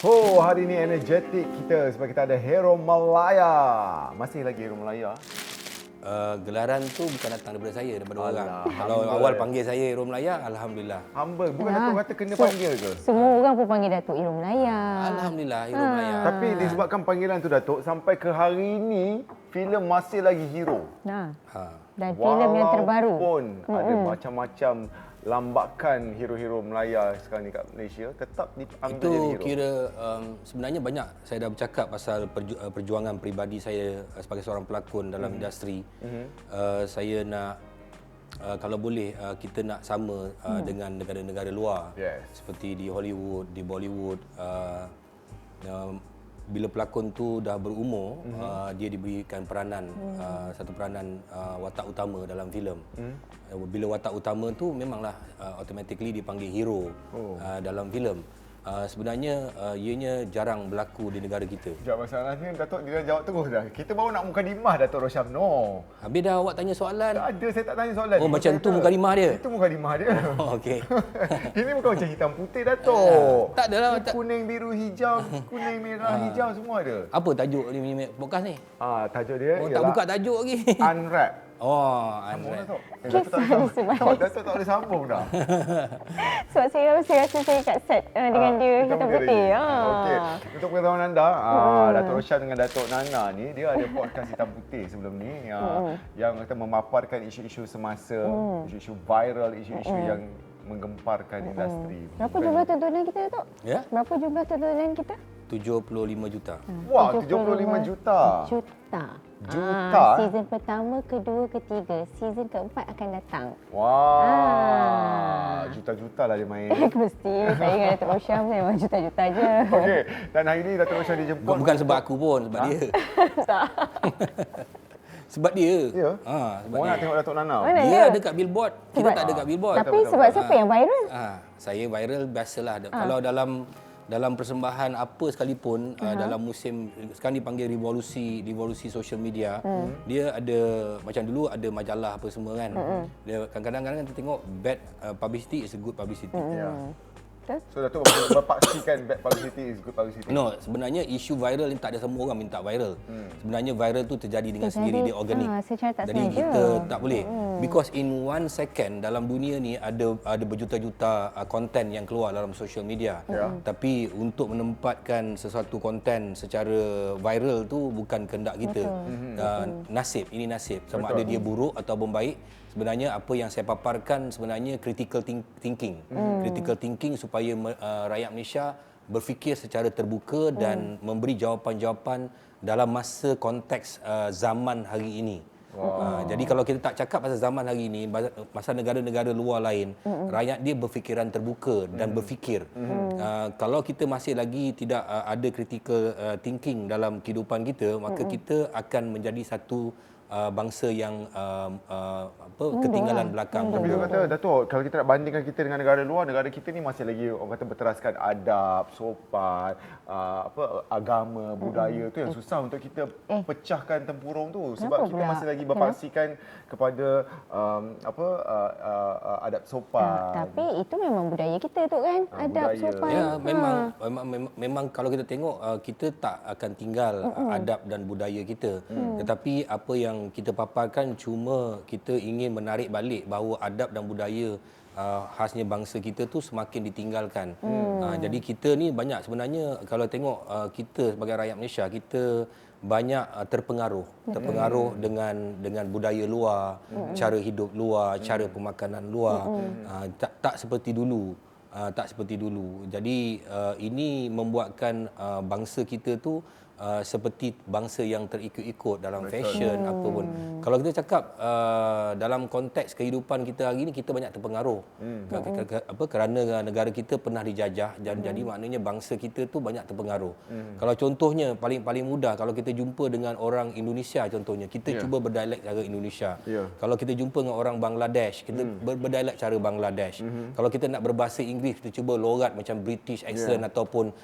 Hari ini energetik kita sebab kita ada Hero Malaya. Masih lagi Hero Malaya? Gelaran tu bukan datang daripada saya, daripada orang. Kalau humble. awal panggil saya Hero Melaya, Alhamdulillah. Humble. Bukan Datuk kata kena panggil ke? Semua orang pun panggil Datuk Hero Melaya. Alhamdulillah Hero Melaya. Tapi disebabkan panggilan tu Datuk, sampai ke hari ini, filem masih lagi hero. Nah, Ha. dan filem yang terbaru. Walaupun ada macam-macam lambakan hero-hero Melaya sekarang ni kat Malaysia, tetap diambil Itu jadi hero. kira sebenarnya banyak saya dah bercakap pasal perjuangan peribadi saya sebagai seorang pelakon dalam industri. Saya nak kalau boleh kita nak sama dengan negara-negara luar. Yes. Seperti di Hollywood, di Bollywood. Bila pelakon tu dah berumur, dia diberikan peranan, satu peranan watak utama dalam filem. Bila watak utama tu memanglah automatically dipanggil hero dalam filem. Sebenarnya ianya jarang berlaku di negara kita. Sekejap, masalahnya Datuk dia dah jawab terus dah. Kita baru nak mukadimah Datuk Rosyam. No. Habis dah awak tanya soalan. Tak ada, saya tak tanya soalan. Oh, macam tu mukadimah dia? Itu mukadimah dia. Oh, okey. Ini bukan macam hitam putih Datuk. Tak adalah. Ini kuning, biru, hijau, kuning, merah, hijau semua ada. Apa tajuk ni podcast ni? Tajuk dia Oh, tak ialah buka tajuk lagi. Unwrap. Oh, Sambung Andre. Datuk. Kisah Datuk tak boleh sambung dah. sebab saya rasa saya kat set dengan dia hitam putih. Okey. Untuk pengetahuan anda, Datuk Rosyam dengan Datuk Nana ni dia ada podcast hitam putih sebelum ni yang kita memaparkan isu-isu semasa, isu-isu viral, isu-isu yang menggemparkan industri. Berapa jumlah tontonan kita, Datuk? Ya? Berapa jumlah tontonan kita? 75 juta. Wah, 75 juta. Juta. Juta, Season pertama, kedua, ketiga. Season keempat akan datang. Wah, juta-juta lah dia main. Mesti saya dengan Datuk Rosyam memang juta-juta je. Okey, dan hari ini Datuk Rosyam dijemput. Bukan sebab aku pun, sebab dia. Sebab dia. Ya? Sebab Orang nak dia. tengok Datuk Nana. Mana Dia dia? ada kat billboard. Kita tak ada kat billboard. Tapi Betul, sebab betul. siapa yang viral? Saya viral biasalah. Kalau dalam persembahan apa sekalipun dalam musim sekarang dipanggil revolusi social media, dia ada macam dulu ada majalah apa semua kan. Dia kadang-kadang kita tengok bad publicity is a good publicity. Ya. So Datuk berpaksikan bad publicity is good publicity. No, sebenarnya isu viral ni tak ada semua orang minta viral. Sebenarnya viral tu terjadi dengan sendiri, dia organik. Secara tak Jadi sengaja. kita tak boleh. Because in 1 second dalam dunia ni ada berjuta-juta konten yang keluar dalam social media. Tapi untuk menempatkan sesuatu konten secara viral tu bukan kehendak kita. Nasib, ini nasib. Sama ada dia buruk ataupun baik. Sebenarnya apa yang saya paparkan sebenarnya critical thinking. Critical thinking supaya rakyat Malaysia berfikir secara terbuka dan memberi jawapan-jawapan dalam masa konteks zaman hari ini. Jadi kalau kita tak cakap pasal zaman hari ini, pasal negara-negara luar lain, rakyat dia berfikiran terbuka dan berfikir. Kalau kita masih lagi tidak ada critical thinking dalam kehidupan kita, maka kita akan menjadi satu bangsa yang ketinggalan belakang. Tapi dia kata, Datuk, kalau kita nak bandingkan kita dengan negara luar, negara kita ni masih lagi orang kata berteraskan adab, sopan, agama, budaya tu yang susah untuk kita pecahkan tempurung tu sebab kita pula? masih lagi berpaksikan kepada adab sopan. Tapi itu memang budaya kita tu kan. Adab budaya. sopan. Ya, memang kalau kita tengok kita tak akan tinggal adab dan budaya kita. Tetapi apa yang kita paparkan cuma kita ingin menarik balik bahawa adab dan budaya khasnya bangsa kita tu semakin ditinggalkan. Jadi kita ni banyak sebenarnya kalau tengok kita sebagai rakyat Malaysia, kita banyak terpengaruh dengan budaya luar, cara hidup luar, cara pemakanan luar. Tak seperti dulu. Jadi ini membuatkan bangsa kita tu seperti bangsa yang terikut-ikut dalam fashion apa pun. Kalau kita cakap dalam konteks kehidupan kita hari ini, kita banyak terpengaruh. Kerana negara kita pernah dijajah dan jadi maknanya bangsa kita tu banyak terpengaruh. Kalau contohnya paling mudah, kalau kita jumpa dengan orang Indonesia contohnya, kita cuba berdialek cara Indonesia. Kalau kita jumpa dengan orang Bangladesh, kita berdialek cara Bangladesh. Kalau kita nak berbahasa Inggeris, kita cuba logat macam British accent ataupun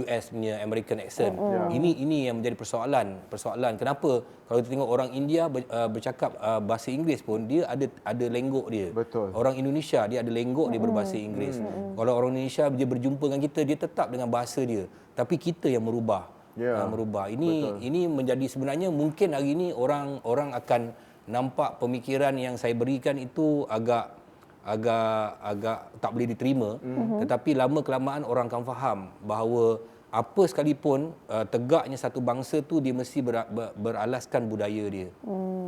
US punya American accent. Ini ini yang menjadi persoalan kenapa kalau kita tengok orang India bercakap bahasa Inggeris pun dia ada lenggok dia. Betul. Orang Indonesia dia ada lenggok dia berbahasa Inggeris. Kalau orang Indonesia dia berjumpa dengan kita dia tetap dengan bahasa dia. Tapi kita yang merubah. Merubah. Ini menjadi sebenarnya mungkin hari ini orang akan nampak pemikiran yang saya berikan itu agak tak boleh diterima, tetapi lama kelamaan orang akan faham bahawa apa sekalipun tegaknya satu bangsa tu dia mesti beralaskan budaya dia.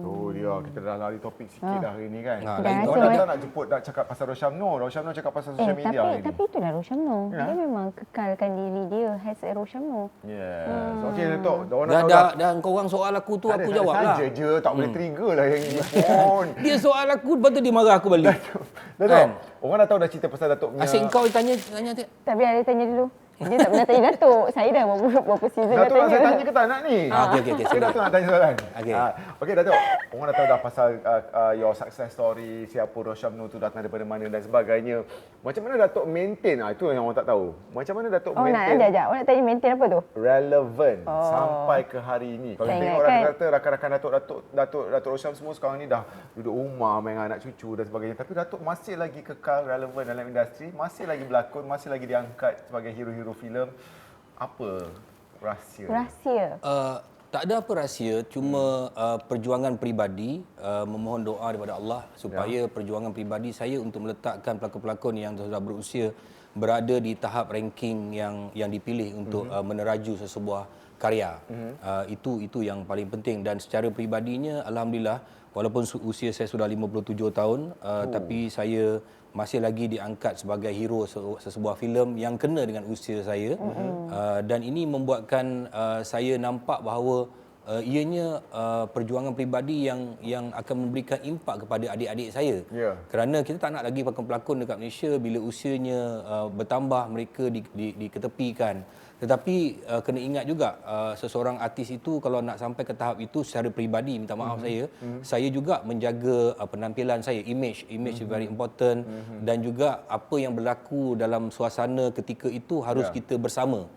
Oh dia, kita dah lari topik sikit dah hari ni kan. lain Orang dah nak jemput nak cakap pasal Rosyamno cakap pasal social media hari ni. Tapi itulah Rosyamno. Dia memang kekalkan diri dia as a Rosyamno. Yes. Okey Datuk, orang nak tahu dah. Dah korang soal aku tu aku jawab lah. Saja je, tak boleh trigger lah yang ini pun. Dia soal aku, lepas tu dia marah aku balik. Datuk, orang dah tahu dah cerita pasal Datuk punya. Asyik kau tanya tak? Tapi ada tanya dulu. Dia tak pernah tanya Datuk. Saya dah berapa season Datuk nak tanya. saya tanya ke tak nak ni? Okey. Datuk nak tanya soalan. Okey. Okey Datuk, orang dah tahu dah pasal your success story, siapa Rosyamno tu datang daripada mana dan sebagainya. Macam mana Datuk maintain? Itu yang orang tak tahu. Macam mana Datuk maintain? Nak ajak. Orang nak tanya maintain apa tu? Relevant sampai ke hari ini. Kalau Saya tengok ingatkan- orang kata rakan-rakan Datuk Rosyam semua sekarang ni dah duduk rumah main dengan anak cucu dan sebagainya. Tapi Datuk masih lagi kekal relevan dalam industri, masih lagi berlakon, masih lagi diangkat sebagai hero-hero filem. Apa rahsia? Rahsia. Tak ada apa rahsia, cuma perjuangan peribadi, memohon doa daripada Allah supaya perjuangan peribadi saya untuk meletakkan pelakon-pelakon yang sudah berusia berada di tahap ranking yang dipilih untuk meneraju sesebuah karya. Itu yang paling penting, dan secara peribadinya alhamdulillah walaupun usia saya sudah 57 tahun tapi saya masih lagi diangkat sebagai hero sesebuah filem yang kena dengan usia saya. Dan ini membuatkan saya nampak bahawa ianya perjuangan peribadi yang akan memberikan impak kepada adik-adik saya. Kerana kita tak nak lagi pelakon-pelakon dekat Malaysia bila usianya bertambah mereka diketepikan. Tetapi kena ingat juga seseorang artis itu kalau nak sampai ke tahap itu secara peribadi, minta maaf saya juga menjaga penampilan saya, image is very important, dan juga apa yang berlaku dalam suasana ketika itu harus kita bersama.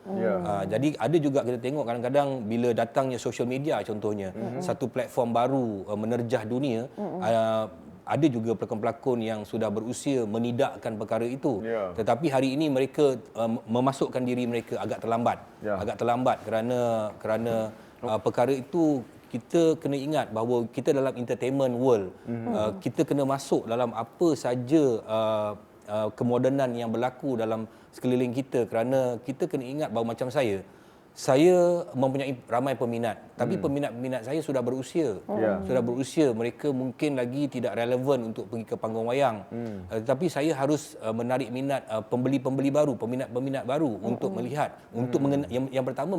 Jadi ada juga kita tengok kadang-kadang bila datangnya social media contohnya, satu platform baru menerjah dunia, ada juga pelakon-pelakon yang sudah berusia menidakkan perkara itu. Tetapi hari ini mereka memasukkan diri mereka agak terlambat kerana perkara itu kita kena ingat bahawa kita dalam entertainment world, kita kena masuk dalam apa saja kemodenan yang berlaku dalam sekeliling kita, kerana kita kena ingat bahawa macam saya mempunyai ramai peminat, tapi peminat-peminat saya sudah berusia. Mereka mungkin lagi tidak relevan untuk pergi ke panggung wayang. Tetapi saya harus menarik minat pembeli-pembeli baru, peminat-peminat baru untuk melihat, untuk yang pertama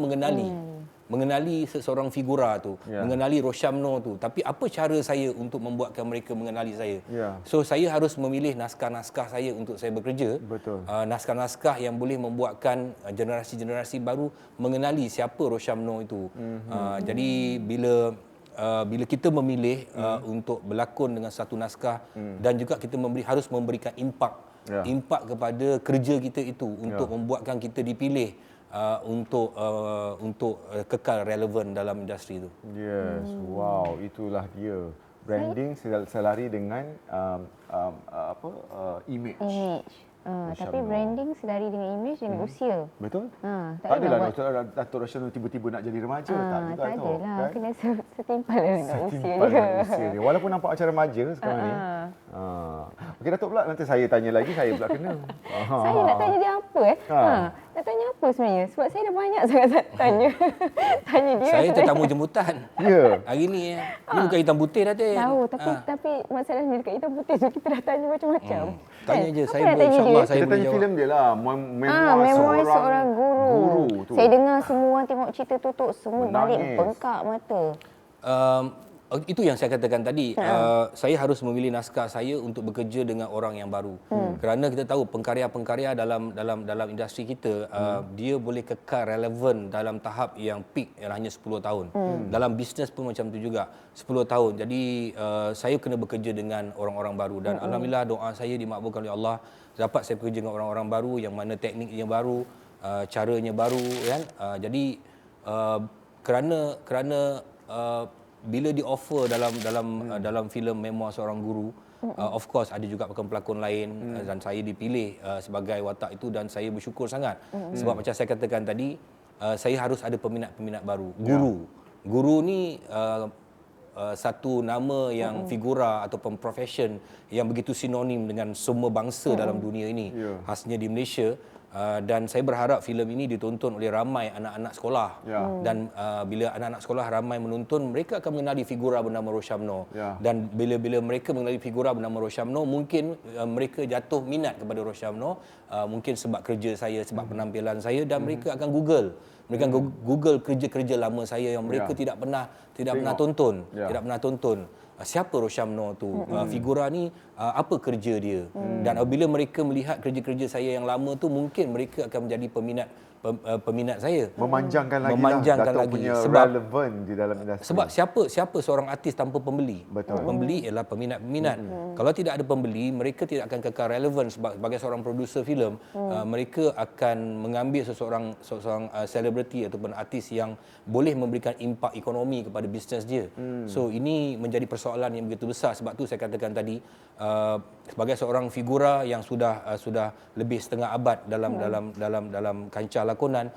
mengenali seseorang figura tu, mengenali Rosyamno tu. Tapi apa cara saya untuk membuatkan mereka mengenali saya? So saya harus memilih naskah-naskah saya untuk saya bekerja. Naskah-naskah yang boleh membuatkan generasi-generasi baru mengenali siapa Rosyamno itu. Jadi bila kita memilih untuk berlakon dengan satu naskah, dan juga kita harus memberikan impak kepada kerja kita itu untuk membuatkan kita dipilih untuk kekal relevan dalam industri itu. Yes, wow, itulah dia. Branding selari dengan image. Tapi branding selari dengan image dengan usia. Betul? Tak Tak adalah Datuk Rosyamno tiba-tiba nak jadi remaja. Tak juga tak tu. adalah. Kena setimpal dengan usia Setimpal dia. dengan usia dia. Walaupun nampak macam remaja sekarang ni. Okey Datuk pula, nanti saya tanya lagi, saya pula kena. Saya nak tanya dia apa nak tanya apa sebenarnya? Sebab saya dah banyak sangat tanya. Tanya dia. Saya tetamu jemputan. Hari ni bukan hitam putih dah teh. Tahu, tapi masalahnya dekat hitam putih tu kita dah tanya macam-macam. Tanya je, Apa saya nak tanya insya-Allah dia? saya Kita boleh tanya jawab. filem dia lah. Memoir seorang guru tu. Saya dengar semua tengok cerita tu semua balik Menangis. bengkak mata. Itu yang saya katakan tadi. Saya harus memilih naskah saya untuk bekerja dengan orang yang baru. Kerana kita tahu pengkarya-pengkarya dalam industri kita, dia boleh kekal relevan dalam tahap yang peak yang hanya 10 tahun. Dalam bisnes pun macam tu juga, 10 tahun. Jadi saya kena bekerja dengan orang-orang baru, dan alhamdulillah doa saya dimakbulkan oleh Allah. Dapat saya bekerja dengan orang-orang baru yang mana tekniknya baru, caranya baru kan. Jadi kerana bila di offer dalam filem Memoir Seorang Guru, of course ada juga pelakon-pelakon lain dan saya dipilih sebagai watak itu dan saya bersyukur sangat sebab macam saya katakan tadi, saya harus ada peminat-peminat baru. Guru ni satu nama yang figura ataupun profession yang begitu sinonim dengan semua bangsa dalam dunia ini, khasnya di Malaysia. Dan saya berharap filem ini ditonton oleh ramai anak-anak sekolah. Dan bila anak-anak sekolah ramai menonton, mereka akan mengenali figura bernama Roshamno. Dan bila mereka mengenali figura bernama Roshamno, mungkin mereka jatuh minat kepada Roshamno, mungkin sebab kerja saya, sebab penampilan saya, dan mereka akan Google. Mereka Google kerja-kerja lama saya yang mereka tidak pernah tonton, tidak pernah tonton. Siapa Roshamno tu? Figura ni apa kerja dia? Dan apabila mereka melihat kerja-kerja saya yang lama tu, mungkin mereka akan menjadi peminat saya. Memanjangkan Datuk punya sebab relevan di dalam industri. Sebab siapa seorang artis tanpa pembeli? Betul. Pembeli ialah peminat-peminat. Kalau tidak ada pembeli, mereka tidak akan kekal relevan. Sebagai seorang produser filem, mereka akan mengambil seseorang selebriti ataupun artis yang boleh memberikan impak ekonomi kepada bisnes dia. So ini menjadi persoalan yang begitu besar. Sebab tu saya katakan tadi, sebagai seorang figura yang sudah lebih setengah abad dalam kancah lakonan,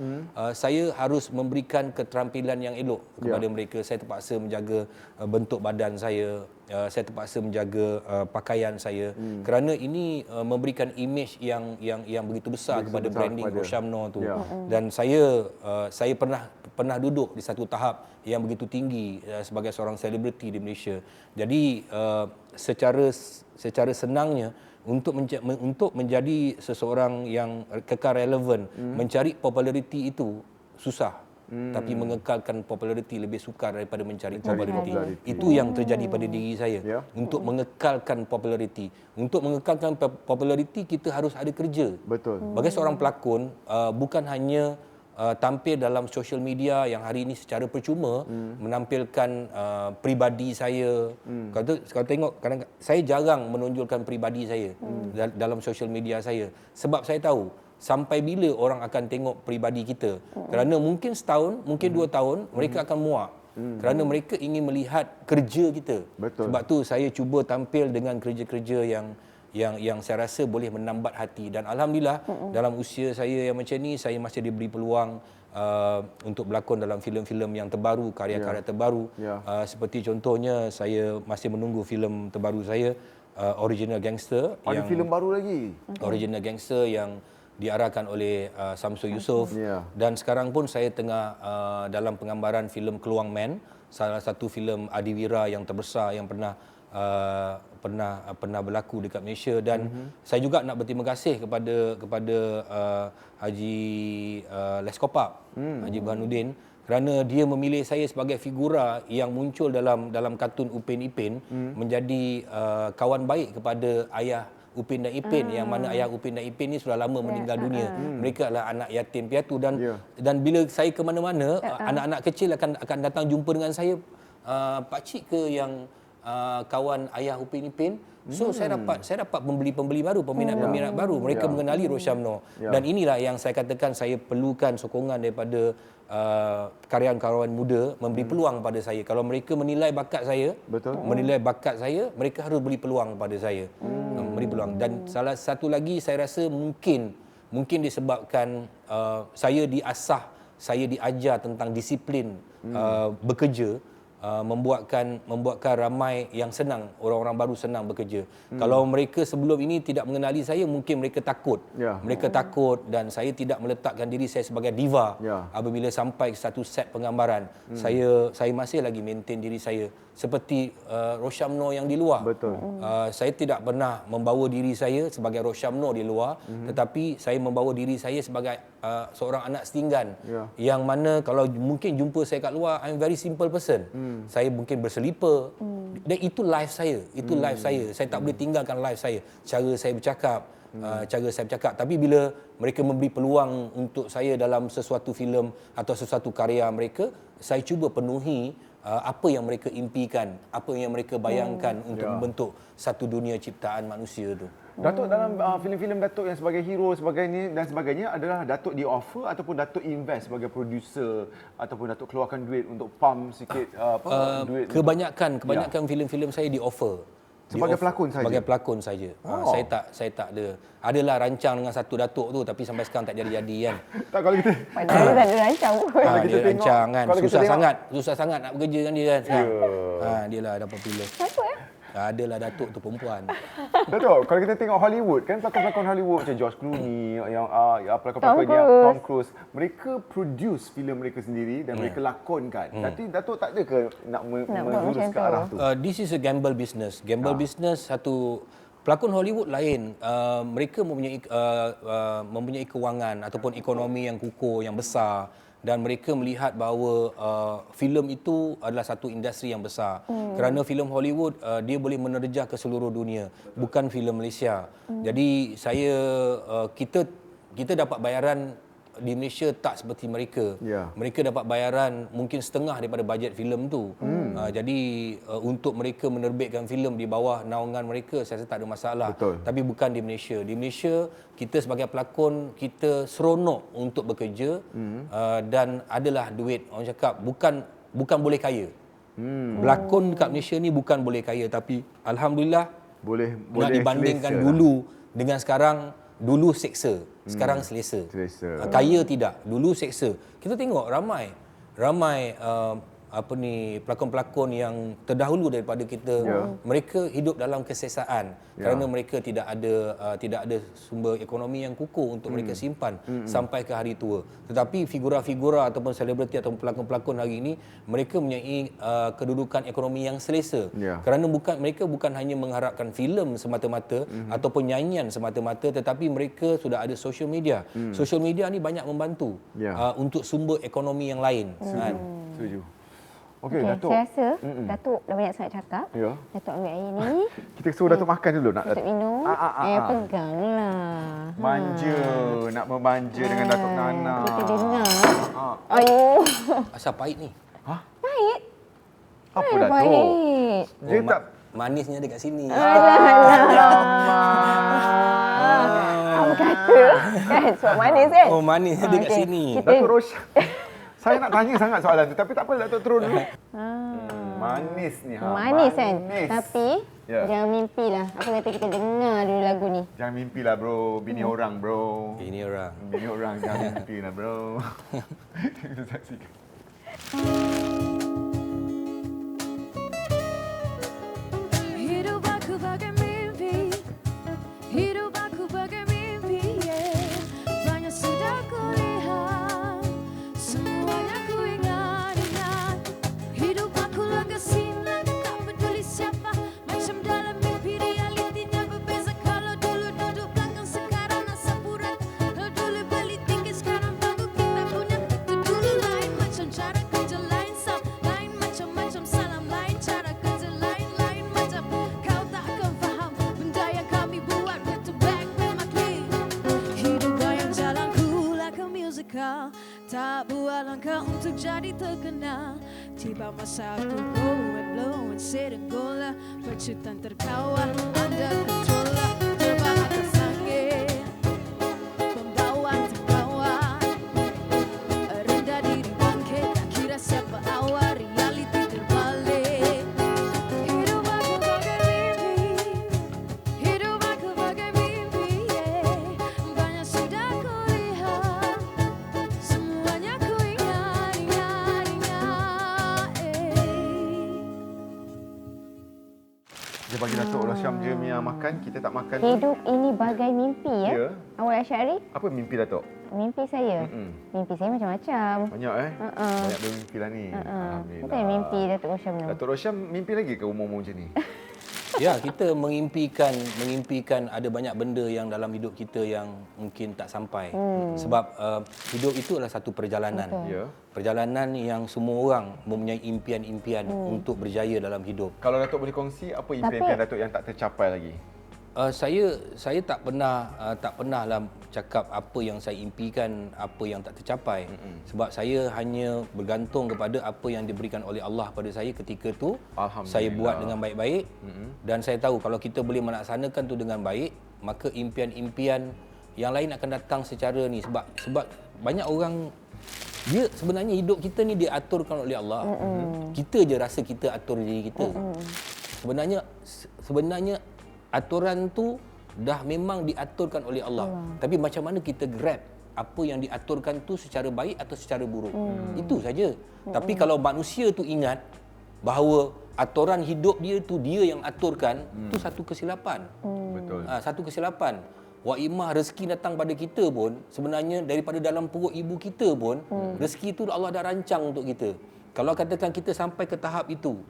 saya harus memberikan keterampilan yang elok kepada mereka. Saya terpaksa menjaga bentuk badan saya terpaksa menjaga pakaian saya, kerana ini memberikan imej yang begitu besar kepada branding Roshamno tu. Dan saya pernah duduk di satu tahap yang begitu tinggi sebagai seorang selebriti di Malaysia. Jadi secara senangnya, untuk menjadi seseorang yang kekal relevan, mencari populariti itu susah. Tapi mengekalkan populariti lebih sukar daripada mencari populariti. Itu yang terjadi pada diri saya. Untuk mengekalkan populariti. Untuk mengekalkan populariti, kita harus ada kerja. Betul. Bagi seorang pelakon, bukan hanya tampil dalam social media yang hari ini secara percuma, menampilkan pribadi saya. Kalau tengok, kadang saya jarang menonjolkan pribadi saya dalam social media saya. Sebab saya tahu sampai bila orang akan tengok pribadi kita. Kerana mungkin setahun, mungkin 2 tahun, mereka akan muak. Kerana mereka ingin melihat kerja kita. Betul. Sebab tu saya cuba tampil dengan kerja-kerja yang saya rasa boleh menambat hati. Dan alhamdulillah, dalam usia saya yang macam ni, saya masih diberi peluang untuk berlakon dalam filem-filem yang terbaru, karya-karya terbaru. Seperti contohnya, saya masih menunggu filem terbaru saya, Original Gangster. Ada filem baru lagi? Original Gangster yang diarahkan oleh Samsul Yusof. Dan sekarang pun saya tengah dalam penggambaran filem Keluang Man, salah satu filem adiwira yang terbesar yang pernah berlaku dekat Malaysia. Dan saya juga nak berterima kasih kepada Haji Leskopak, Haji Burhanuddin, kerana dia memilih saya sebagai figura yang muncul dalam kartun Upin Ipin, menjadi kawan baik kepada ayah Upin dan Ipin, yang mana ayah Upin dan Ipin ni sudah lama meninggal dunia. Mereka adalah anak yatim piatu, dan bila saya ke mana-mana, anak-anak kecil akan datang jumpa dengan saya, pakcik ke yang kawan ayah Upin Ipin. So saya dapat pembeli-pembeli baru, peminat-peminat baru. Mereka mengenali Roshamno. Dan inilah yang saya katakan, saya perlukan sokongan daripada karyawan-karyawan muda, memberi peluang pada saya. Kalau mereka menilai bakat saya, mereka harus beri peluang pada saya. Beri peluang. Dan salah satu lagi, saya rasa mungkin disebabkan saya diasah, saya diajar tentang disiplin bekerja, membuatkan ramai yang senang, orang-orang baru senang bekerja. Kalau mereka sebelum ini tidak mengenali saya, mungkin mereka takut. Mereka takut, dan saya tidak meletakkan diri saya sebagai diva. Apabila sampai ke satu set penggambaran, saya masih lagi maintain diri saya seperti Roshamno yang di luar. Saya tidak pernah membawa diri saya sebagai Roshamno di luar, tetapi saya membawa diri saya sebagai seorang anak setinggan, yang mana kalau mungkin jumpa saya kat luar, I'm very simple person. Saya mungkin berselipar. Dan itu life saya. Saya tak boleh tinggalkan life saya. Cara saya bercakap. Tapi bila mereka memberi peluang untuk saya dalam sesuatu filem atau sesuatu karya mereka, saya cuba penuhi apa yang mereka impikan, apa yang mereka bayangkan untuk membentuk satu dunia ciptaan manusia tu. Datuk dalam filem-filem Datuk yang sebagai hero sebagainya dan sebagainya adalah Datuk di offer ataupun Datuk invest sebagai producer ataupun Datuk keluarkan duit untuk pump sikit duit. Kebanyakan filem-filem saya di offer. Sebagai pelakon saja? Sebagai pelakon saja. Saya tak ada. Adalah rancang dengan satu datuk tu tapi sampai sekarang tak jadi-jadi kan. Tak, kalau kita Padahal tak ada rancang pun. Dia rancang kan. kalau kita tengok- Susah sangat nak bekerja dengan dia kan sekarang. Dia lah dah popular. Siapa Adalah datuk tu perempuan. Datuk, kalau kita tengok Hollywood kan, pelakon-pelakon Hollywood macam George Clooney, yang pelakon-pelakon yang Tom Cruise, mereka produce filem mereka sendiri dan mereka lakonkan. Tapi Datuk tak ada ke nak buat menjurus macam ke tu? arah tu? This is a gamble business. Gamble business satu pelakon Hollywood lain, mereka mempunyai kewangan ataupun ekonomi yang kukuh, yang besar dan mereka melihat bahawa filem itu adalah satu industri yang besar. Kerana filem Hollywood dia boleh menerjah ke seluruh dunia, bukan filem Malaysia. Jadi kita dapat bayaran di Malaysia tak seperti mereka. Mereka dapat bayaran mungkin setengah daripada bajet filem tu. Jadi untuk mereka menerbitkan filem di bawah naungan mereka saya rasa tak ada masalah. Betul. Tapi bukan di Malaysia. Di Malaysia kita sebagai pelakon kita seronok untuk bekerja dan adalah duit. Orang cakap bukan boleh kaya. Pelakon dekat Malaysia ni bukan boleh kaya tapi alhamdulillah Boleh nak dibandingkan selesa dulu dengan sekarang. Dulu seksa, sekarang selesa. Kaya tidak, dulu seksa. Kita tengok ramai pelakon-pelakon yang terdahulu daripada kita, mereka hidup dalam kesesaan kerana mereka tidak ada sumber ekonomi yang kukuh untuk mereka simpan sampai ke hari tua. Tetapi figura-figura ataupun selebriti ataupun pelakon-pelakon hari ini mereka mempunyai kedudukan ekonomi yang selesa. Kerana mereka bukan hanya mengharapkan filem semata-mata ataupun nyanyian semata-mata, tetapi mereka sudah ada social media. Social media ni banyak membantu untuk sumber ekonomi yang lain. Setuju. Okey, Datuk. Saya rasa Datuk dah banyak sangat cakap. Ya. Datuk ambil air ni. Kita suruh Datuk makan dulu nak. Datuk minum. Peganglah. Manja, nak memanja dengan Datuk Nana. Kita dengar. Ayuh. Asal pahit ni? Pahit. Apa Datuk? Pahit. Dia tak Manisnya ada kat sini. Apa kata? Kan, sebab manis kan? Oh, manisnya ada kat Okey. sini. Datuk Roshan. Saya nak tanya sangat soalan tu, tapi tak apa Datuk terus dulu. Manis ni. Manis kan? Manis. Tapi jangan mimpi lah. Apa kata kita dengar dulu lagu ni. Jangan mimpi lah bro, bini orang bro. Ini orang. Bini orang jangan mimpi lah bro. Kita saksikan. Hidup aku bagai mimpi, hidup aku bagai mimpi, banyak sudah kulihat, semuanya ku ingat-ingat. Hidup aku langkah sinar, tak peduli siapa, macam dalam mimpi realitinya berbeza. Kalau dulu duduk belakang, sekarang asap urat. Kalau dulu beli tinggi, sekarang bangku kita punya. Tu dulu lain macam cara kerja lain, lain macam-macam salam, lain cara kerja lain macam. Kau tak akan faham benda yang kami buat back to back with my clique. Hidup bayang jalanku like a musical, tak buat langkah untuk jadi terkenal. Tiba masa aku go and blow and sit and go lah, percutan terkawal under control lah. Terbang atas angin, pembawa terbawa, rendah diri bangkit, tak kira siapa awal, reality terbalik. Hidup aku bagai mimpi, hidup aku bagai mimpi, banyak sudah kulihat, semuanya ku ingat. Dia bagi Datuk Roshan je Mia makan, kita tak makan. Hidup ini bagai mimpi ya. Ya. Awal Asyari, Apa mimpi Datuk? mimpi saya. Mimpi saya macam-macam. Banyak Banyak bermimpi lah ni. Alhamdulillah. Betul mimpi Datuk Roshan tu. Datuk Roshan mimpi lagi ke umur-umur macam ni? Ya, kita mengimpikan ada banyak benda yang dalam hidup kita yang mungkin tak sampai. Sebab hidup itu adalah satu perjalanan. Ya. Perjalanan yang semua orang mempunyai impian-impian untuk berjaya dalam hidup. Kalau Datuk boleh kongsi, apa impian-impian Datuk yang tak tercapai lagi? Saya tak pernah lah cakap apa yang saya impikan, apa yang tak tercapai. Sebab saya hanya bergantung kepada apa yang diberikan oleh Allah pada saya ketika tu. Saya buat dengan baik-baik dan saya tahu kalau kita boleh melaksanakan tu dengan baik, maka impian-impian yang lain akan datang secara ni. Sebab banyak orang dia sebenarnya hidup kita ni diaturkan oleh Allah. Kita je rasa kita atur diri kita. Sebenarnya aturan tu dah memang diaturkan oleh Allah. Tapi macam mana kita grab apa yang diaturkan tu secara baik atau secara buruk. Itu saja. Tapi kalau manusia tu ingat bahawa aturan hidup dia tu dia yang aturkan, tu satu kesilapan. Betul. Satu kesilapan. Wa imah rezeki datang pada kita pun sebenarnya daripada dalam perut ibu kita pun rezeki tu Allah dah rancang untuk kita. Kalau katakan kita sampai ke tahap itu.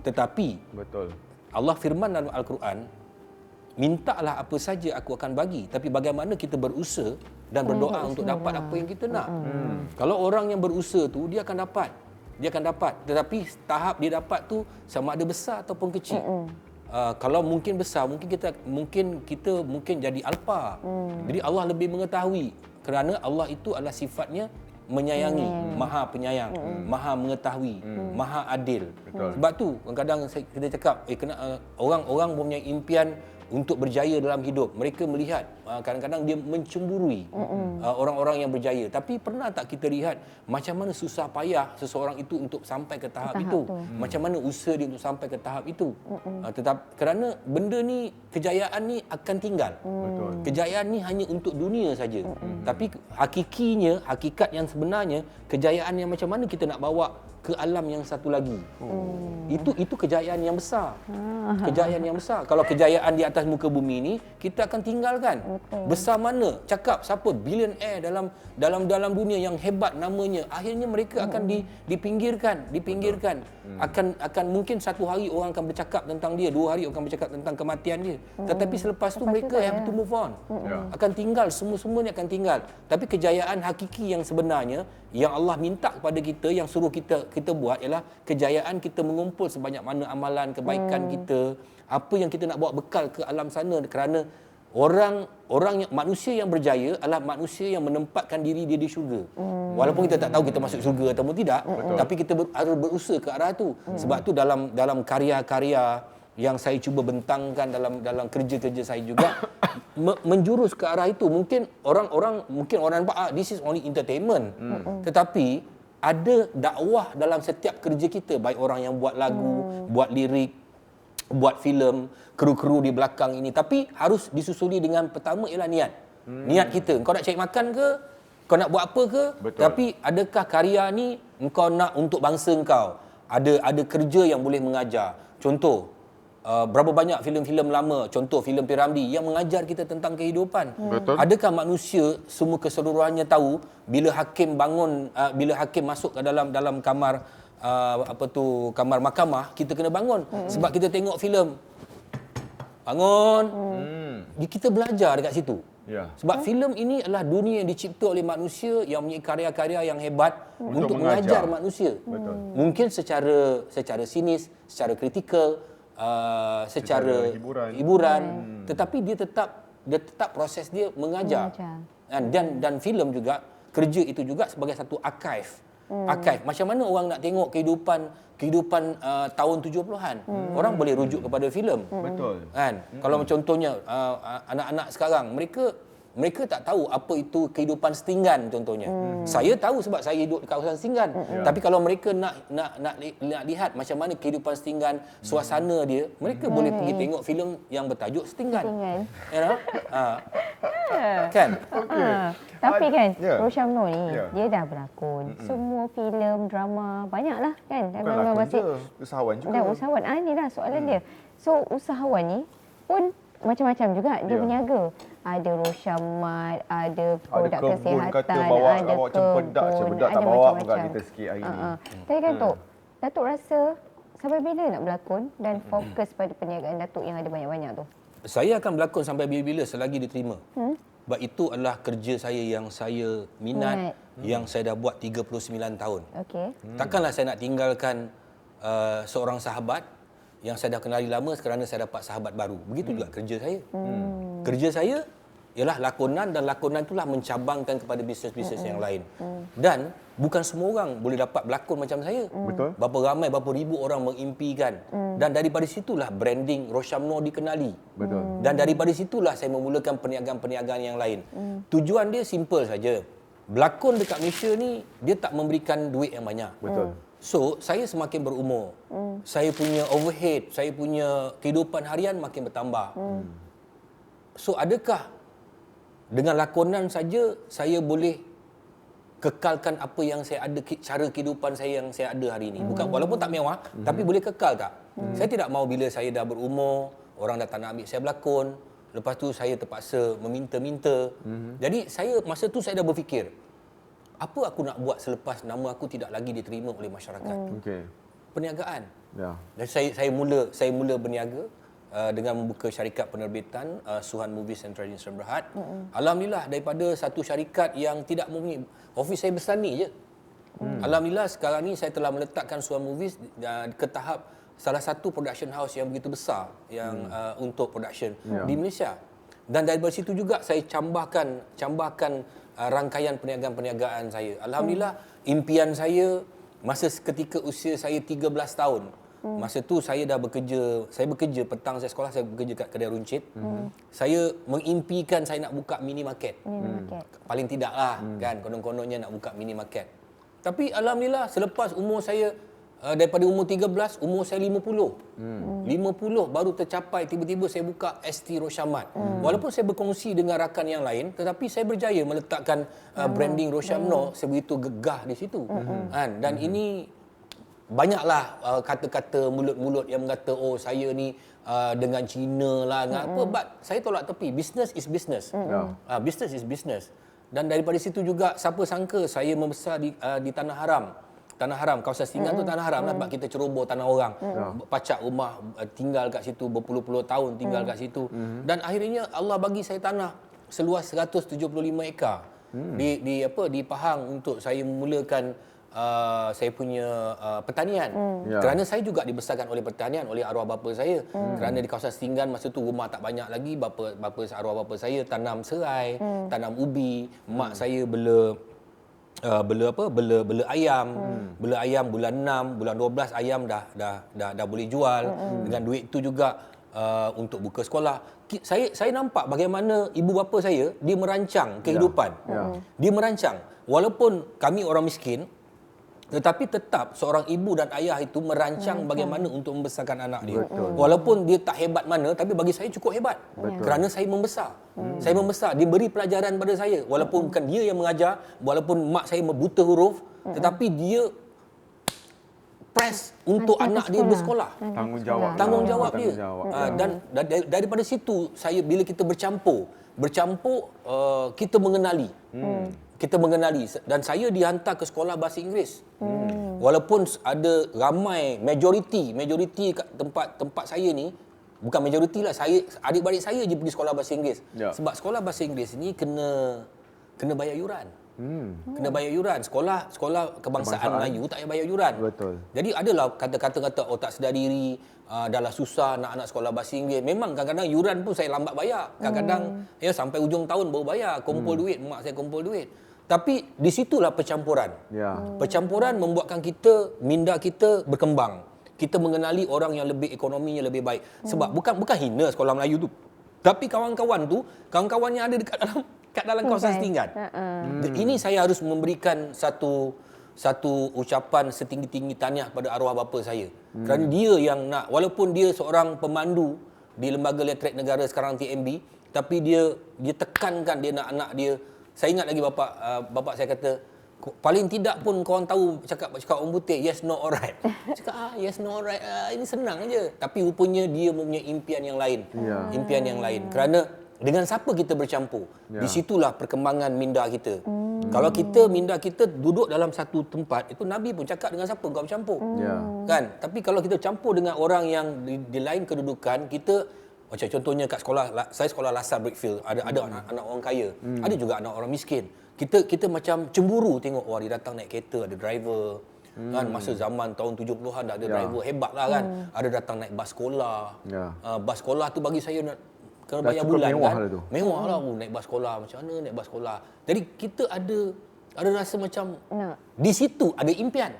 Tetapi Betul. Allah firman dalam Al-Quran, mintalah apa saja aku akan bagi. Tapi bagaimana kita berusaha dan berdoa untuk dapat apa yang kita nak. Kalau orang yang berusaha tu, dia akan dapat. Tetapi tahap dia dapat tu sama ada besar ataupun kecil. Kalau mungkin besar, mungkin kita jadi alfa. Jadi Allah lebih mengetahui. Kerana Allah itu adalah sifatnya menyayangi, maha penyayang, maha mengetahui, maha adil. Betul. Sebab tu kadang-kadang kita cakap orang mempunyai impian untuk berjaya dalam hidup. Mereka melihat kadang-kadang dia mencemburui orang-orang yang berjaya. Tapi pernah tak kita lihat macam mana susah payah seseorang itu untuk sampai ke tahap itu? Macam mana usaha dia untuk sampai ke tahap itu? Kerana benda ni, kejayaan ni akan tinggal. Betul. Kejayaan ni hanya untuk dunia saja. Tapi hakikat yang sebenarnya, kejayaan yang macam mana kita nak bawa ke alam yang satu lagi. Itu kejayaan yang besar. Kejayaan yang besar. Kalau kejayaan di atas muka bumi ni kita akan tinggalkan. Besar mana? Cakap siapa billionaire dalam dunia yang hebat namanya, akhirnya mereka akan dipinggirkan. Akan mungkin satu hari orang akan bercakap tentang dia, 2 hari orang akan bercakap tentang kematian dia. Tetapi selepas tu mereka have to move on. Akan tinggal, semua ni akan tinggal. Tapi kejayaan hakiki yang sebenarnya yang Allah minta kepada kita, yang suruh kita buat ialah kejayaan kita mengumpul sebanyak mana amalan kebaikan kita, apa yang kita nak bawa bekal ke alam sana. Kerana manusia yang berjaya adalah manusia yang menempatkan diri dia di syurga. Walaupun kita tak tahu kita masuk syurga ataupun tidak, tapi kita harus berusaha ke arah tu. Sebab tu dalam karya-karya yang saya cuba bentangkan dalam kerja-kerja saya juga menjurus ke arah itu. Mungkin orang nampak this is only entertainment. Tetapi ada dakwah dalam setiap kerja kita, baik orang yang buat lagu, buat lirik, buat filem, kru-kru di belakang ini. Tapi harus disusuli dengan pertama ialah niat. Niat kita. Kau nak cari makan ke? Kau nak buat apa ke? Betul. Tapi adakah karya ni engkau nak untuk bangsa engkau? Ada kerja yang boleh mengajar. Contoh, berapa banyak filem-filem lama, contoh filem P. Ramlee yang mengajar kita tentang kehidupan. Betul. Adakah manusia semua keseluruhannya tahu bila hakim masuk ke dalam kamar kamar mahkamah, kita kena bangun sebab kita tengok filem. Bangun. Kita belajar dekat situ. Ya. Sebab filem ini adalah dunia yang dicipta oleh manusia yang mempunyai karya-karya yang hebat untuk mengajar. mengajar manusia. Betul. Mungkin secara sinis, secara kritikal, secara hiburan, tetapi dia tetap proses dia mengajar. Dan filem juga, kerja itu juga sebagai satu archive. Macam mana orang nak tengok kehidupan tahun 70-an? Orang boleh rujuk kepada filem. Betul. Kan? Kalau contohnya anak-anak sekarang, mereka tak tahu apa itu kehidupan setinggan contohnya. Saya tahu sebab saya hidup di kawasan setinggan. Tapi kalau mereka nak lihat macam mana kehidupan setinggan, suasana dia, mereka boleh pergi tengok filem yang bertajuk Setinggan. Kan? Tapi kan, Ya. Rosyamno ni, Ya. dia dah berlakon. Semua filem, drama, banyaklah kan. Dan Bukan memang lakon masih je, usahawan juga. Dan usahawan. Inilah soalan dia. So, usahawan ni pun macam-macam juga dia berniaga. Ada Rosyamat, ada produk kebun kesihatan, kata bawa ada cempedak tak ada bawa macam-macam. bukan kita sikit hari ni. Tapi kan Datuk rasa sampai bila nak berlakon dan fokus pada perniagaan Datuk yang ada banyak-banyak tu? Saya akan berlakon sampai bila-bila selagi diterima. Sebab itu adalah kerja saya yang saya minat, yang saya dah buat 39 tahun. Okey. Takkanlah saya nak tinggalkan seorang sahabat yang saya dah kenali lama kerana saya dapat sahabat baru. Begitu juga kerja saya. Kerja saya ialah lakonan, dan lakonan itulah mencabangkan kepada bisnes-bisnes yang lain. Dan bukan semua orang boleh dapat berlakon macam saya. Betul. Berapa ramai, berapa ribu orang mengimpikan. Dan daripada situlah branding Rosyam Nor dikenali. Betul. Dan daripada situlah saya memulakan perniagaan-perniagaan yang lain. Tujuan dia simple saja. Berlakon dekat Malaysia ni, dia tak memberikan duit yang banyak. Betul. So, saya semakin berumur. Saya punya overhead, saya punya kehidupan harian makin bertambah. So, adakah dengan lakonan saja saya boleh kekalkan apa yang saya ada, cara kehidupan saya yang saya ada hari ini? Bukan, walaupun tak mewah, tapi boleh kekal tak? Saya tidak mahu bila saya dah berumur, orang dah tak nak ambil saya berlakon, lepas tu saya terpaksa meminta-minta. Jadi saya masa tu saya dah berfikir, apa aku nak buat selepas nama aku tidak lagi diterima oleh masyarakat? Okey. Perniagaan. Ya. Dan saya mula berniaga dengan membuka syarikat penerbitan Suhan Movies and Tradition Berhad. Alhamdulillah, daripada satu syarikat yang tidak mempunyai, ofis saya besar ni je. Alhamdulillah sekarang ni saya telah meletakkan Suhan Movies ke tahap salah satu production house yang begitu besar yang untuk production di Malaysia. Dan daripada situ juga saya cambahkan rangkaian perniagaan-perniagaan saya. Alhamdulillah, impian saya masa ketika usia saya 13 tahun. Masa tu saya dah bekerja, petang saya sekolah, saya bekerja kat kedai runcit. Saya mengimpikan saya nak buka mini market. Paling tidak lah kan, konon-kononnya nak buka mini market. Tapi alhamdulillah selepas umur saya daripada umur 13, umur saya 50. 50 baru tercapai, tiba-tiba saya buka ST Rosyamat. Walaupun saya berkongsi dengan rakan yang lain, tetapi saya berjaya meletakkan branding Rosyam Nor sebegitu gegah di situ. Dan ini banyaklah kata-kata mulut-mulut yang mengata, oh saya ni dengan Cina lah, dengan apa. But saya tolak tepi, business is business. Business is business. Dan daripada situ juga, siapa sangka saya membesar di Tanah Haram. Tanah Haram, kawasan Stinggan tu Tanah Haram lah, sebab kita ceroboh tanah orang. Pacak rumah, tinggal kat situ, berpuluh-puluh tahun tinggal kat situ. Dan akhirnya Allah bagi saya tanah seluas 175 ekar di Pahang untuk saya memulakan saya punya pertanian. Kerana saya juga dibesarkan oleh pertanian oleh arwah bapa saya. Kerana di kawasan Stinggan masa tu rumah tak banyak lagi, arwah bapa saya tanam serai, tanam ubi, mak saya bela ayam. Bela ayam bulan 6, bulan 12 ayam dah boleh jual. Dengan duit tu juga untuk buka sekolah. Saya nampak bagaimana ibu bapa saya dia merancang kehidupan. Dia merancang, walaupun kami orang miskin, tetapi tetap seorang ibu dan ayah itu merancang bagaimana untuk membesarkan anak dia. Walaupun dia tak hebat mana, tapi bagi saya cukup hebat. Kerana saya membesar. Saya membesar, dia beri pelajaran pada saya. Walaupun bukan dia yang mengajar, walaupun mak saya buta huruf, tetapi dia press untuk anak dia bersekolah. Tanggungjawab dia. Dan daripada situ saya, bila kita bercampur kita mengenali. Kita mengenali, dan saya dihantar ke sekolah bahasa Inggeris. Walaupun ada ramai majoriti kat tempat saya ni, bukan majoriti lah, adik-beradik saya je pergi sekolah bahasa Inggeris. Sebab sekolah bahasa Inggeris ni kena bayar yuran. Kena bayar yuran. Sekolah kebangsaan Melayu tak payah bayar yuran. Betul. Jadi adalah kata-kata oh tak sedar diri, dah lah susah anak-anak sekolah bahasa Inggeris. Memang kadang-kadang yuran pun saya lambat bayar. Kadang-kadang sampai ujung tahun baru bayar, kumpul duit, mak saya kumpul duit. Tapi di situlah percampuran. Percampuran membuatkan minda kita berkembang. Kita mengenali orang yang lebih ekonominya lebih baik. Sebab bukan hina sekolah Melayu tu. Tapi kawan-kawan yang ada kat dalam kawasan Stinggan. Ini saya harus memberikan satu ucapan setinggi-tinggi tahniah kepada arwah bapa saya. Kerana dia yang nak, walaupun dia seorang pemandu di Lembaga Elektrik Negara sekarang TMB, tapi dia tekankan dia nak anak dia. Saya ingat lagi bapa saya kata, paling tidak pun korang tahu cakap orang putih, yes, no, alright. Cakap, yes, no, alright, ini senang aja. Tapi rupanya dia mempunyai impian yang lain. Impian yang lain. Kerana dengan siapa kita bercampur, di situlah perkembangan minda kita. Kalau minda kita duduk dalam satu tempat, itu Nabi pun cakap dengan siapa kau bercampur. Kan? Tapi kalau kita campur dengan orang yang di lain kedudukan, kita macam contohnya kat sekolah, saya sekolah Lasalle Brickfield, ada anak orang kaya, ada juga anak orang miskin. Kita macam cemburu tengok, wah dia datang naik kereta, ada driver, kan, masa zaman tahun 70-an dah ada driver hebat lah kan. Ada datang naik bas sekolah. Bas sekolah tu bagi saya nak kena Dah bayar cukup bulan mewah kan. lah tu. Mewah lah naik bas sekolah. Macam mana naik bas sekolah. Jadi kita ada rasa macam Nak. di situ ada impian.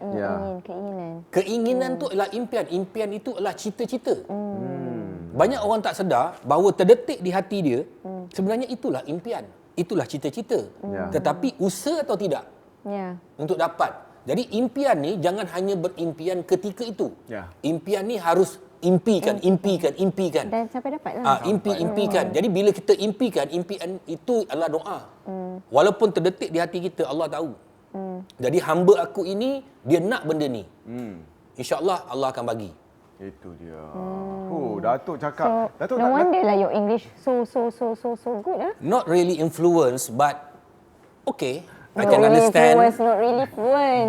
Keinginan. Keinginan tu adalah impian. Impian itu adalah cita-cita. Banyak orang tak sedar bahawa terdetik di hati dia sebenarnya itulah impian. Itulah cita-cita. Tetapi usaha atau tidak Ya. untuk dapat. Jadi impian ni jangan hanya berimpian ketika itu. Impian ni harus impikan. Dan sampai dapat lah. Impikan. Jadi bila kita impikan, impian itu adalah doa. Walaupun terdetik di hati kita, Allah tahu. Jadi hamba aku ini, dia nak benda ni. InsyaAllah Allah akan bagi. Itu dia. Datuk cakap. So, no wonder lah your English so good ah. Not really influenced, but okay. I Not can really understand. fluent, not really fluent.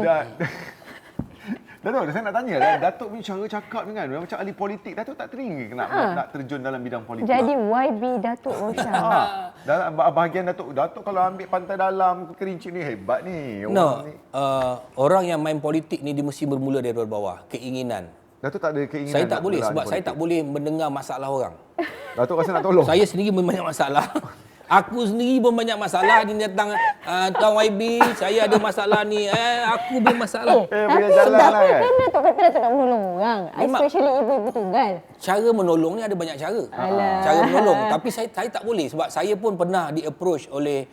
Datuk, saya nak tanya kan, Datuk punya cara cakap ni kan, macam ahli politik, Datuk tak teringin nak terjun dalam bidang politik? Jadi why be Datuk Roshan? Dalam bahagian Datuk kalau ambil pantai dalam, Kerinci ni hebat ni. Orang yang main politik ni dia mesti bermula dari bawah, keinginan. Datuk tak ada keinginan? Saya tak boleh sebab saya tak boleh mendengar masalah orang. Datuk rasa nak tolong? Saya sendiri pun banyak masalah. Aku sendiri pun banyak masalah. Dia datang, Tuan YB, saya ada masalah ni. Aku punya masalah. Punya jalan lah kan? Kan Datuk kata Datuk nak menolong orang. Especially ibu-ibu tunggal. Cara menolong ni ada banyak cara. Cara menolong. Tapi saya tak boleh sebab saya pun pernah di-approach oleh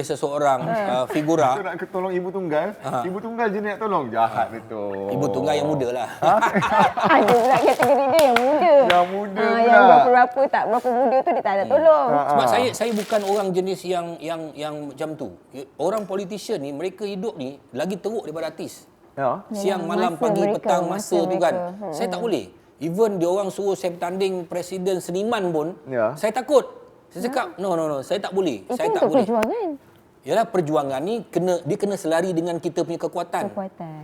seseorang figura. Datuk nak tolong ibu tunggal. Ibu tunggal je nak tolong. Jahat betul. Ibu tunggal yang muda lah. Ada pula kategori dia yang muda. Yang muda pula. Yang berapa tak berapa muda tu dia tak ada tolong. Sebab saya bukan orang jenis yang macam tu. Orang politician ni, mereka hidup ni lagi teruk daripada artis. Siang, malam, pagi, petang, masa tu kan. Saya tak boleh. Even dia orang suruh saya bertanding presiden seniman pun, saya takut. Saya cakap, no, saya tak boleh. Itu Saya tak untuk boleh. perjuangan. Yalah, perjuangan ni kena selari dengan kita punya kekuatan.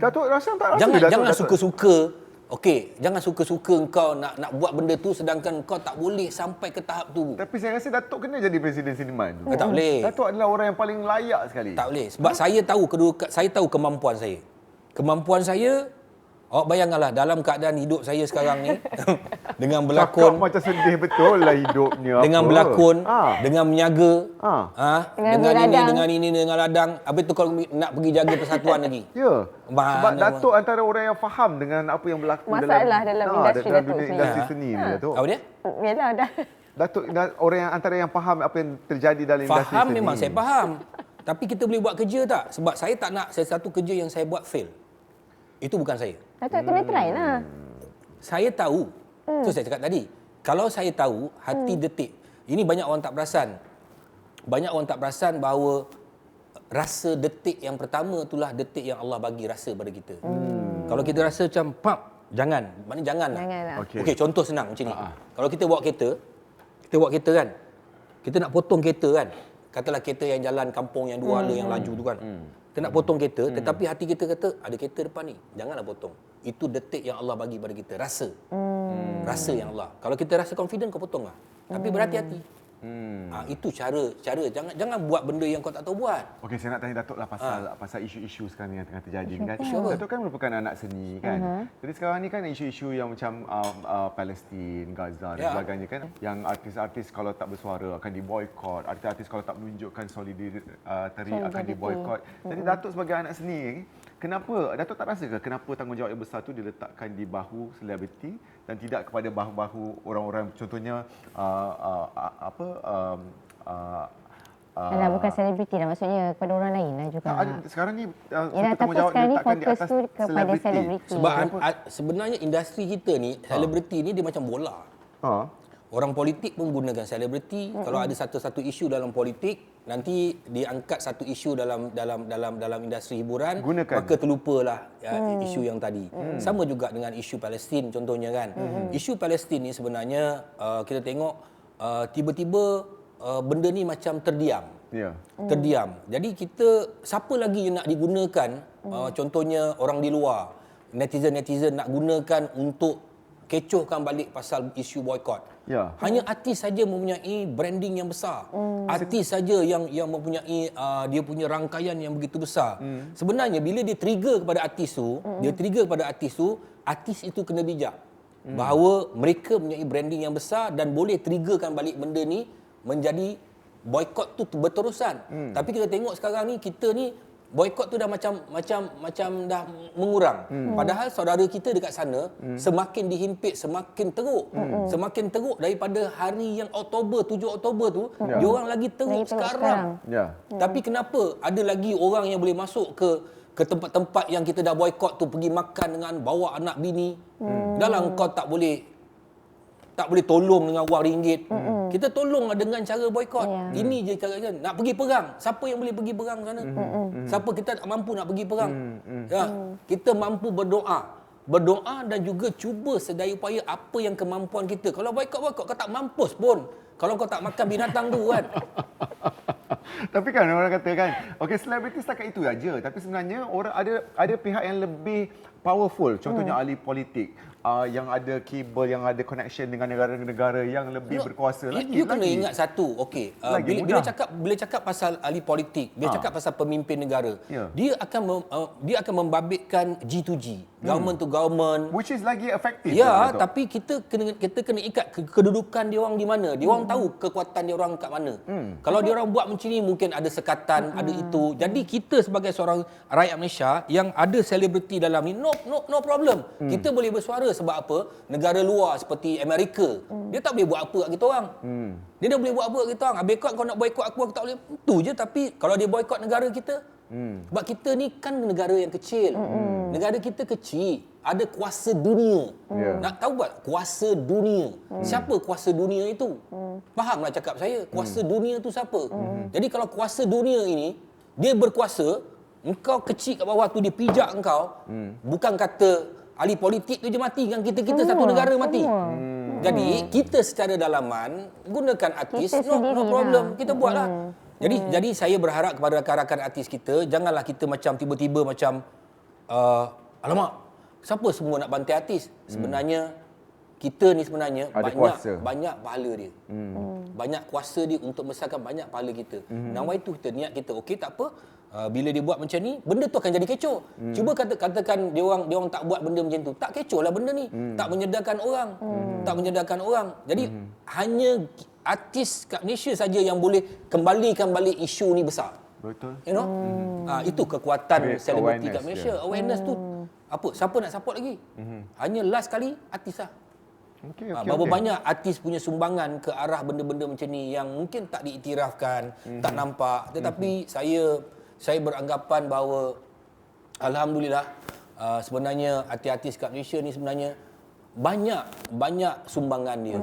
Datuk rasa tak rasa Jangan suka-suka. Okey, jangan suka-suka engkau nak buat benda tu sedangkan kau tak boleh sampai ke tahap tu. Tapi saya rasa Datuk kena jadi presiden seniman tu. Tak boleh. Datuk adalah orang yang paling layak sekali. Tak boleh. Sebab saya tahu kemampuan saya. Kemampuan saya, awak bayangkanlah dalam keadaan hidup saya sekarang ni dengan berlakon, cakap macam sedih betul lah hidupnya. dengan berlakon, dengan menyaga, Dengan dengan ladang. Habis tu kalau nak pergi jaga persatuan lagi. Ya. Sebab Datuk antara orang yang faham dengan apa yang berlaku Masalah dalam industri dalam Datuk dunia sendiri. industri seni ni, Datuk. Apa dia? Yalah dah. Datuk orang yang antara yang faham apa yang terjadi dalam industri Faham seni. memang saya faham. Tapi kita boleh buat kerja tak? Sebab saya tak nak sesuatu kerja yang saya buat fail. Itu bukan saya. Datuk kena try lah. Saya tahu. Tu saya cakap tadi. Kalau saya tahu hati detik. Ini banyak orang tak perasan. Banyak orang tak perasan bahawa rasa detik yang pertama itulah detik yang Allah bagi rasa pada kita. Kalau kita rasa macam pap, jangan. Maknanya janganlah. Janganlah. Okey, contoh senang macam ni. Kalau kita bawa kereta kan. Kita nak potong kereta kan. Katalah kereta yang jalan kampung yang dua ala yang laju tu kan. Kita nak potong kereta, tetapi hati kita kata ada kereta depan ni. Janganlah potong. Itu detik yang Allah bagi pada kita, rasa. Rasa yang Allah. Kalau kita rasa confident, kau potonglah. Tapi berhati-hati. Itu cara jangan buat benda yang kau tak tahu buat. Okey, saya nak tanya Datuk lah pasal isu-isu sekarang yang tengah terjadi ni kan. Isu apa? Datuk kan merupakan anak seni kan. Jadi sekarang ni kan isu-isu yang macam Palestin, Gaza dan sebagainya kan. Yang artis-artis kalau tak bersuara akan diboykot, artis-artis kalau tak menunjukkan solidariti akan diboykot. Jadi Datuk sebagai anak seni, kenapa Datuk tak rasa ke kenapa tanggungjawab yang besar tu diletakkan di bahu selebriti dan tidak kepada bahu-bahu orang-orang, contohnya bukan selebriti lah, maksudnya kepada orang lain lah juga. Sekarang ni tanggungjawab diletakkan di atas selebriti. Sebab sebenarnya industri kita ni, selebriti ni dia macam bola. Orang politik pun gunakan selebriti. Kalau ada satu isu dalam politik, nanti diangkat satu isu dalam industri hiburan, maka terlupalah isu yang tadi. Sama juga dengan isu Palestin contohnya kan. Isu Palestin ni sebenarnya kita tengok tiba-tiba benda ni macam terdiam. Terdiam. Jadi kita siapa lagi yang nak digunakan, contohnya orang di luar, netizen nak gunakan untuk kecohkan balik pasal isu boykot. Ya. Hanya artis saja mempunyai branding yang besar. Artis saja yang mempunyai dia punya rangkaian yang begitu besar. Sebenarnya bila dia trigger kepada artis tu, artis itu kena bijak. Bahawa mereka mempunyai branding yang besar dan boleh triggerkan balik benda ni menjadi boykot tu berterusan. Tapi kita tengok sekarang ni, kita ni boykot tu dah macam dah mengurang. Padahal saudara kita dekat sana semakin dihimpit, semakin teruk. Semakin teruk daripada hari yang 7 Oktober tu, dia orang lagi teruk sekarang. Ya. Tapi kenapa ada lagi orang yang boleh masuk ke tempat-tempat yang kita dah boykot tu, pergi makan dengan bawa anak bini. Dalam kau tak boleh tolong dengan wang ringgit. Kita tolong dengan cara boykot. Ini je cara dia. Nak pergi perang, siapa yang boleh pergi perang sana? Siapa kita tak mampu nak pergi perang? Ya, kita mampu berdoa dan juga cuba sedaya upaya apa yang kemampuan kita. Kalau boykot kau tak mampus pun. Kalau kau tak makan binatang tu kan. Tapi kan orang kata kan, okey, selebriti setakat itu aja, tapi sebenarnya orang ada pihak yang lebih powerful, contohnya ahli politik, yang ada kabel, yang ada connection dengan negara-negara yang lebih berkuasa lagi. You kena ingat satu, okey, bila cakap pasal ahli politik, bila cakap pasal pemimpin negara, dia akan membabitkan G2G, government to government, which is lagi efektif. Ya, tapi kita kena ikat kedudukan dia orang di mana. Dia orang tahu kekuatan dia orang kat mana. Kalau dia orang buat macam ni, mungkin ada sekatan, ada itu. Jadi kita sebagai seorang rakyat Malaysia yang ada selebriti dalam ni, no problem. Kita boleh bersuara. Sebab apa? Negara luar seperti Amerika, dia tak boleh buat apa kat kita orang. Dia dah boleh buat apa kat kita orang. Boykot, kau nak boykot aku tak boleh. Itu je. Tapi kalau dia boykot negara kita, sebab kita ni kan negara yang kecil. Negara kita kecil, ada kuasa dunia. Nak tahu tak kuasa dunia? Siapa kuasa dunia itu? Fahamlah cakap saya. Kuasa dunia tu siapa? Jadi kalau kuasa dunia ini dia berkuasa, engkau kecil kat bawah tu, dia pijak engkau. Bukan kata ahli politik tu je mati, kan kita satu negara mati. Jadi kita secara dalaman gunakan artis, no problem, kita buatlah. Jadi saya berharap kepada rakan-rakan artis kita, janganlah kita macam tiba-tiba macam alamak, siapa semua nak bantai artis? Sebenarnya kita ni sebenarnya banyak pahala dia. Banyak kuasa dia untuk membesarkan banyak pahala kita. Nawai tu kita niat kita, okey tak apa. Bila dia buat macam ni, benda tu akan jadi kecoh. Cuba katakan dia orang tak buat benda macam tu, tak kecoh lah benda ni. Tak menyedarkan orang. Jadi hanya artis kat Malaysia saja yang boleh kembalikan balik isu ni besar. Betul. You know? Itu kekuatan selebriti kat Malaysia. Awareness tu. Apa? Siapa nak support lagi? Hanya last kali artis lah. Berapa banyak artis punya sumbangan ke arah benda-benda macam ni yang mungkin tak diiktirafkan, tak nampak. Tetapi saya beranggapan bahawa alhamdulillah, sebenarnya artis-artis kat Malaysia ni sebenarnya banyak sumbangan dia.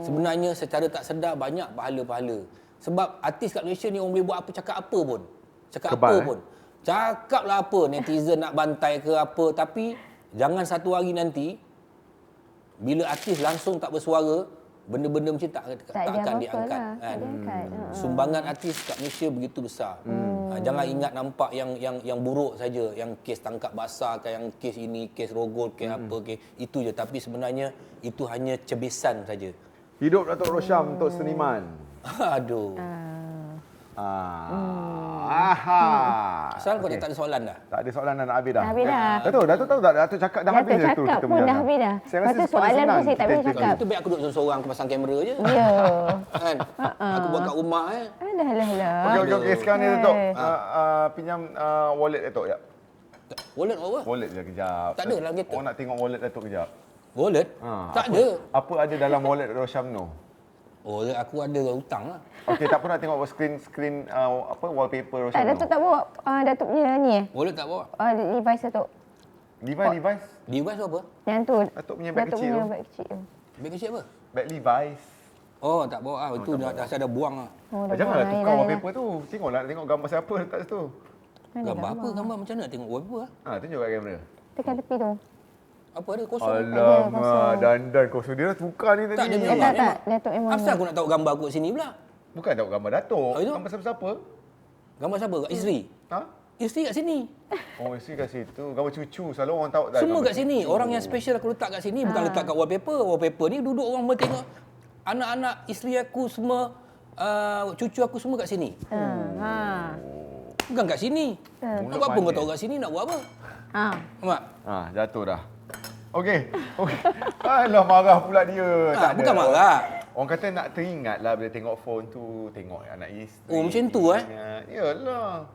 Sebenarnya secara tak sedar banyak pahala-pahala. Sebab artis kat Malaysia ni orang boleh buat apa, cakap apa pun. Cakaplah apa, netizen nak bantai ke apa, tapi jangan satu hari nanti bila artis langsung tak bersuara, benda-benda macam tak akan diangkat. Kan? Sumbangan artis kat Malaysia begitu besar. Jangan ingat nampak yang buruk saja, yang kes tangkap basah, yang kes ini, kes rogol, kes apa, kes itu je. Tapi sebenarnya itu hanya cebisan saja. Hidup Datuk Rosyam untuk seniman. Aduh. Asal kau tak ada soalan dah? Tak ada soalan dah, nak habis dah. Habis dah. Datuk tahu tak? Datuk cakap dah habis dah tu. Datuk cakap pun dah habis dah. Lepas tu soalan pun saya tak boleh cakap. Itu biar aku duduk seorang-seorang, aku pasang kamera je. Ya. Kan? Aku buat kat rumah Alah. Okey, sekarang ni Datuk pinjam wallet Datuk ya. Wallet apa? Wallet je kejap. Tak ada dalam kereta. Orang nak tengok wallet Datuk kejap. Wallet? Tak ada. Apa ada dalam wallet Rosyam no? Oh, aku ada hutang lah. Okey, tak pernah tengok screen wallpaper Rosyam. Tak, Datuk tak bawa Datuk punya ni Wallet tak bawa. Device Datuk. Device? Device tu apa? Yang tu. Datuk punya beg kecil tu. Beg kecil tu. Beg kecil apa? Beg Levi's. Oh, tak bawa ah. Itu dah ada buang lah. Janganlah tukar wallpaper tu. Tengoklah, tengok gambar siapa letak situ. Gambar apa? Gambar macam mana nak tengok wallpaper ah? Tunjuk kat kamera. Tekan tepi tu. Apa ada kosong? Alamak, dandan kosong. Dia dah tukar ni tadi. Tak, dia memang. Tak. Datuk memang. Asal aku nak tahu gambar aku kat sini pula? Bukan tahu gambar Datuk. Oh, itu? Gambar siapa-siapa. Gambar siapa? Kat isteri? Ha? Isteri kat sini. Oh, isteri kat situ. Gambar cucu. Selalu orang tahu dah. Semua gambar kat sini. cucu. Orang yang special aku letak kat sini bukan letak kat wallpaper. Wallpaper ni duduk orang boleh tengok. Anak-anak isteri aku semua, cucu aku semua kat sini. Bukan kat sini. Mulut Sebab apa kau manis. tahu kat sini nak buat apa? Mak, Jatuh dah. Okey. Alah, marah pula dia. Tak ada. bukan marah. Orang kata nak teringat lah bila tengok phone tu, tengok anak isteri. Oh, macam tu, ingat. Yalah.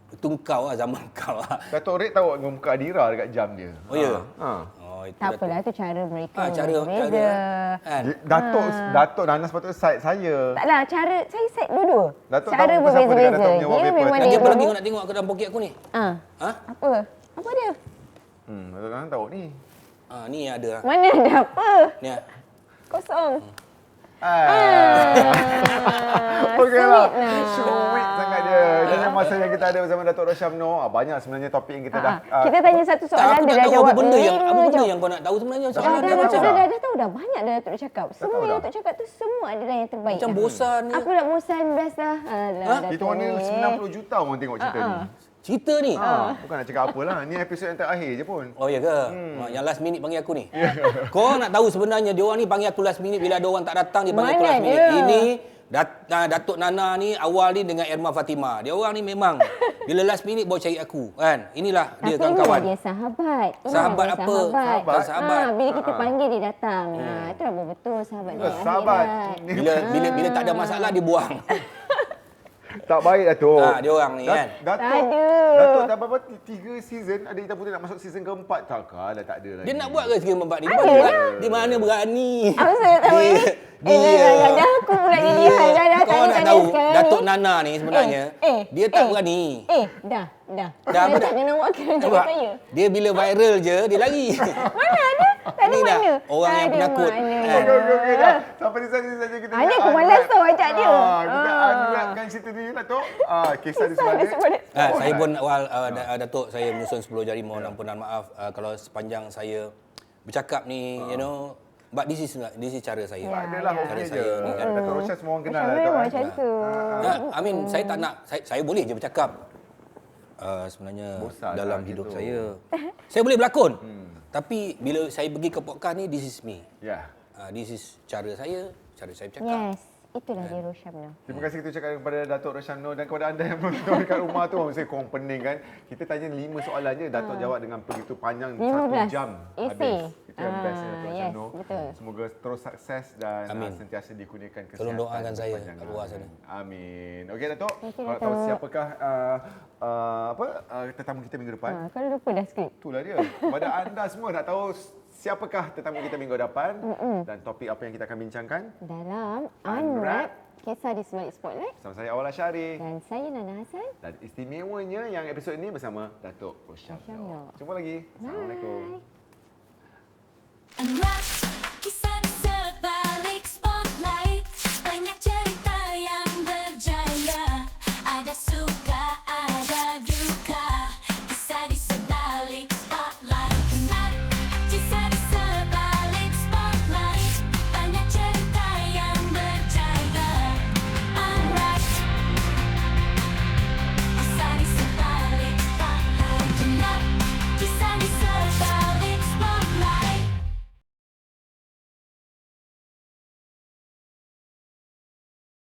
Itu kau lah, zaman kau lah. Datuk Red tahu muka Adira dekat jam dia. Ya? Ha. Oh, itu Tak apalah, tu cara mereka cara berbeza. kan? Datuk Nana sepatutnya side saya. Taklah, cara saya set dua-dua. Datuk Cara tahu pasal apa dia berbeza-beza. Datuk punya Dia wallpaper memang tu? Lagi dia apa lagi dulu. kau nak tengok ke dalam poket aku ni? Ha? Apa? Apa dia? Datuk Nana tahu ni. Ni ada. Mana ada apa? Ni. Kosong. Okeylah. Sweet lah. Sweet sangat dia. Ini masa yang kita ada bersama Datuk Rosyamno. Banyak sebenarnya topik yang kita dah Kita tanya satu Tak, soalan, aku dia tak dah tahu jawab apa benda yang jawab. kau nak tahu sebenarnya. Dah Soalan dia tahu macam dah tahu dah. Banyak dah Datuk cakap. Semua tahu yang dah. Datuk cakap tu semua adalah yang terbaik. macam bosan ni. Aku dah bosan best dah. Alah, Kita warna 90 juta orang tengok cerita ni. Cerita ni. Bukan nak cakap apalah. Ni episod yang terakhir je pun. Oh ya ke? Yang last minute panggil aku ni. Kau nak tahu sebenarnya dia orang ni panggil aku last minute bila ada orang tak datang dia panggil aku Mana last minute. dia? Ini Datuk Nana ni awal ni dengan Irma Fatimah. Dia orang ni memang bila last minute baru cari aku kan. Inilah dia Tapi kawan-kawan. dia sahabat. Sahabat Dia apa? Sahabat. Sahabat. Bila kita panggil dia datang. Itu dah betul sahabat dia. Sahabat. akhirat. Bila tak ada masalah dia buang. Tak baik Datuk. Dia orang ni kan. Datuk, Tak ada. Datuk dah berapa 3 season. Ada kita putih nak masuk season keempat. Takkan dah tak ada lagi. Dia nak buat ke sikit membuat ni? Dia mana buat? Dia mana berani? Apa saya tahu ni? Dah aku pula jadi hal. Dah Kau nak tanya tahu sekarang Datuk ni. Nana ni sebenarnya dia tak berani. Dah. Dah Saya apa tak dah? kena wakil untuk Nampak? saya. Dia bila viral je dia lari. Mana ada? Tak ada Ni dah mana? orang yang Ada penakut. mana? Kan? Okey dah. Sampai di sini saja kita. Ada aku malas tau ajak dia. Kita unwrapkan cerita ni Datuk. Kisah di sebalik. Saya pun awal Datuk saya menyusun 10 jari mohon ampunan maaf kalau sepanjang saya bercakap ni but this is cara saya. Adalah Cara okey je. saya ni kan. Datuk Rosyam semua orang kenal Macam Datuk. memang macam tu. I mean saya tak nak saya boleh je bercakap. Sebenarnya Bosan dalam lah hidup gitu. saya boleh berlakon. Tapi bila saya pergi ke podcast ni this is me. Ya. This is cara saya bercakap. Yes. Itulah dia Rosyamno. Terima kasih kita ucapkan kepada Datuk Rosyamno dan kepada anda yang menonton dekat rumah tu. Saya korang pening kan. Kita tanya 5 soalan je. Datuk jawab dengan begitu panjang 15. 1 jam Essay. habis. Itu yang best Datuk Yes, Rosyamno. betul. Semoga terus sukses dan Amin. sentiasa dikurniakan kesihatan. Tolong doakan saya berkepanjangan. kat luar sana. Amin. Okey Datuk. Okey, Kalau tahu Datuk. siapakah tetamu kita minggu depan? Kau dah lupa dah skrip. Itulah dia. Kepada anda semua nak tahu siapakah tetamu kita minggu depan dan topik apa yang kita akan bincangkan. Dalam Unwrap. Unwrap, kisah di sebalik spotlight. Bersama saya Awal Asyari. Dan saya Nana Hassan. Dan istimewanya yang episod ini bersama Datuk Rosyamno. Rosyamno. Jumpa lagi. Assalamualaikum. Unwrap.